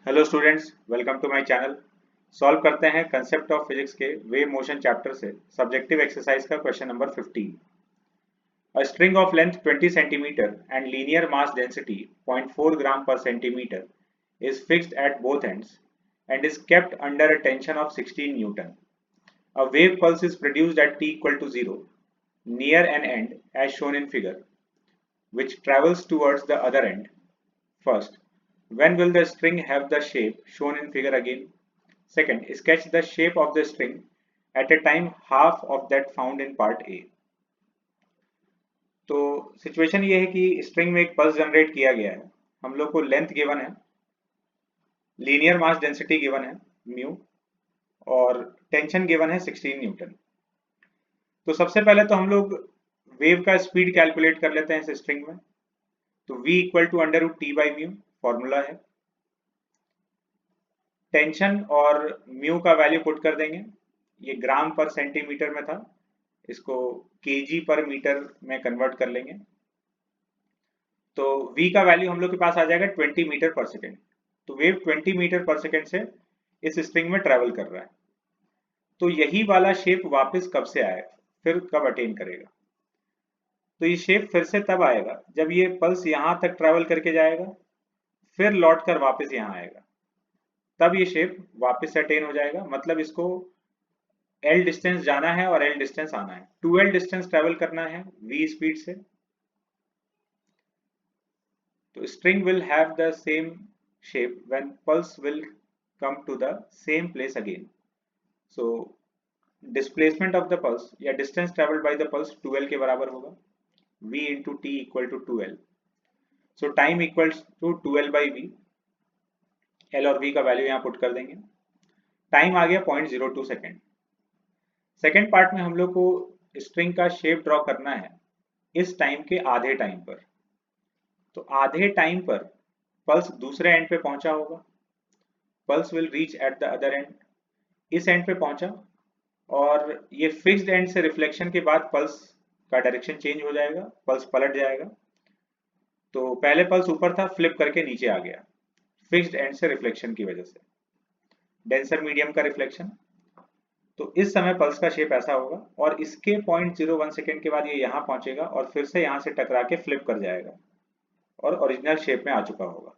Hello students, welcome to my channel. Solve करते हैं concept of physics के wave motion chapter से subjective exercise का question number 15। A string of length 20 centimeter and linear mass density 0.4 gram per centimeter is fixed at both ends and is kept under a tension of 16 Newton. A wave pulse is produced at t equal to 0 near an end as shown in figure, which travels towards the other end. First, when will the string have the shape shown in figure again? Second, sketch the shape of the string at a time half of that found in part A. तो situation ये है कि string में एक pulse generate किया गया है। हम लोग को लेंथ गिवन है, लीनियर मास डेंसिटी गिवन है म्यू, और टेंशन गिवन है 16 न्यूटन। तो सबसे पहले तो हम लोग वेव का स्पीड कैलकुलेट कर लेते हैं इस स्ट्रिंग में। तो v equal to under root T by mu formula है। टेंशन और म्यू का वैल्यू पुट कर देंगे। ये ग्राम पर सेंटीमीटर में था, इसको केजी पर मीटर में कन्वर्ट कर लेंगे। तो v का वैल्यू हम लोग के पास आ जाएगा 20 मीटर पर सेकेंड। तो वेव 20 मीटर पर सेकेंड से इस स्ट्रिंग में ट्रेवल कर रहा है। तो यही वाला शेप वापस कब से आएगा, फिर कब अटेन करेगा? तो ये शेप फिर से तब आएगा जब ये पल्स यहां तक ट्रेवल करके जाएगा, फिर लौट कर वापस यहाँ आएगा, तब ये शेप वापस अटेन हो जाएगा। मतलब इसको L डिस्टेंस जाना है और L डिस्टेंस आना है, 2L डिस्टेंस ट्रेवल करना है v स्पीड से। तो string will have the same shape when pulse will come to the same place again. So displacement of the pulse या distance traveled by the pulse 2L के बराबर होगा, v into t equal to 2L. So time equals to 2L by v. L और v का value यहाँ put कर देंगे। Time आ गया 0.02 सेकेंड। सेकेंड पार्ट में हम लोग को स्ट्रिंग का शेप ड्रॉ करना है इस टाइम के आधे टाइम पर। तो आधे टाइम पर पल्स दूसरे एंड पे पहुंचा होगा, pulse will reach at the other and. इस एंड पे पहुंचा और ये फिक्स्ड एंड से रिफ्लेक्शन के बाद पल्स का डायरेक्शन चेंज हो जाएगा, पल्स पलट जाएगा। तो पहले पल्स ऊपर था, फ्लिप करके नीचे आ गया फिक्स्ड एंड से रिफ्लेक्शन की वजह से, डेंसर मीडियम का रिफ्लेक्शन। तो इस समय पल्स का शेप ऐसा होगा और इसके 0.01 सेकेंड के बाद ये यहाँ पहुंचेगा और फिर से यहाँ से टकरा के फ्लिप कर जाएगा और ओरिजिनल शेप में आ चुका होगा।